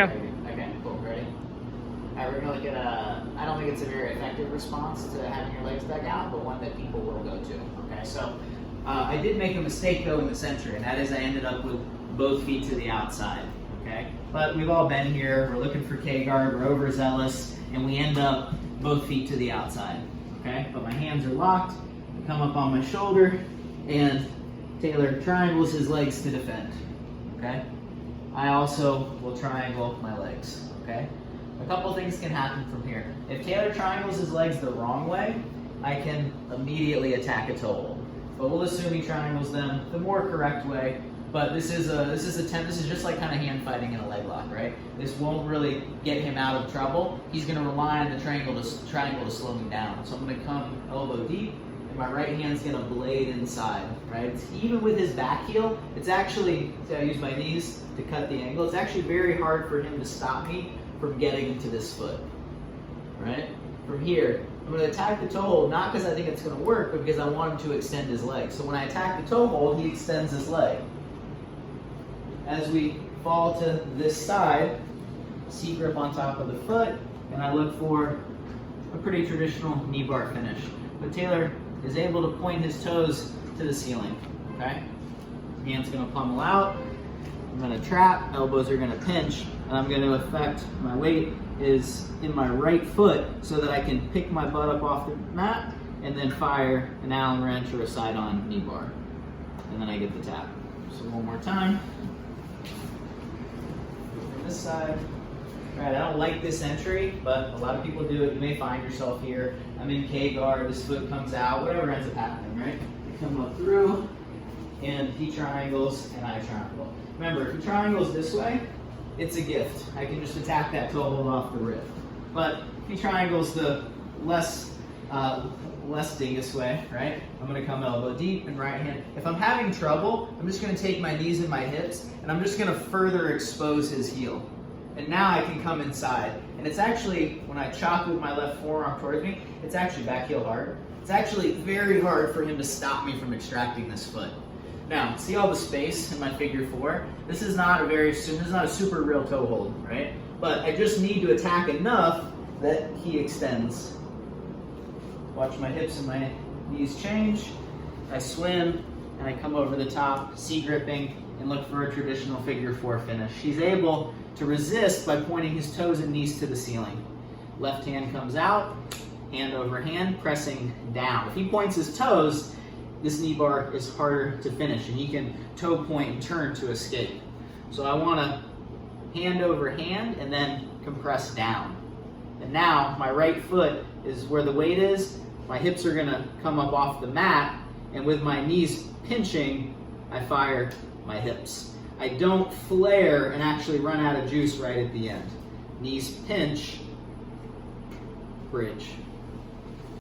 go. Okay, cool, ready? All right, we're gonna look at I don't think it's a very effective response to having your legs dug out, but one that people will go to, okay? So I did make a mistake though in the center, and that is I ended up with both feet to the outside, okay? But we've all been here, we're looking for K-guard, we're overzealous, and we end up both feet to the outside, okay? But my hands are locked, I come up on my shoulder, and Taylor triangles his legs to defend, okay? I also will triangle my legs, okay? A couple things can happen from here. If Taylor triangles his legs the wrong way, I can immediately attack a toe hold. But we'll assume he triangles them the more correct way. But this is just like kind of hand fighting in a leg lock, right? This won't really get him out of trouble. He's going to rely on the triangle to slow me down. So I'm going to come elbow deep, and my right hand's going to blade inside, right? Even with his back heel, it's actually, see I use my knees to cut the angle, it's actually very hard for him to stop me from getting into this foot, right? From here, I'm going to attack the toe hold, not because I think it's going to work, but because I want him to extend his leg. So when I attack the toe hold, he extends his leg. As we fall to this side, C grip on top of the foot, and I look for a pretty traditional knee bar finish. But Taylor is able to point his toes to the ceiling, okay? Hand's going to pummel out. I'm going to trap, elbows are going to pinch, and I'm going to affect my weight is in my right foot so that I can pick my butt up off the mat and then fire an Allen wrench or a side-on knee bar. And then I get the tap. So one more time. From this side. All right, I don't like this entry, but a lot of people do it. You may find yourself here. I'm in K-guard, this foot comes out, whatever ends up happening, right? I come up through, and he triangles, and I triangle. Remember, if he triangles this way, it's a gift. I can just attack that toe hold off the rib. But if he triangles the less dingus way, right? I'm gonna come elbow deep and right hand. If I'm having trouble, I'm just gonna take my knees and my hips, and I'm just gonna further expose his heel. And now I can come inside. And it's actually, when I chop with my left forearm towards me, it's actually back heel hard. It's actually very hard for him to stop me from extracting this foot. Now, see all the space in my figure four? This is not a super real toe hold, right? But I just need to attack enough that he extends. Watch my hips and my knees change. I swim, and I come over the top, C gripping, and look for a traditional figure four finish. He's able to resist by pointing his toes and knees to the ceiling. Left hand comes out, hand over hand, pressing down. If he points his toes, this knee bar is harder to finish, and he can toe point and turn to escape. So I want to hand over hand and then compress down. And now my right foot is where the weight is. My hips are going to come up off the mat, and with my knees pinching, I fire my hips. I don't flare and actually run out of juice right at the end. Knees pinch, bridge.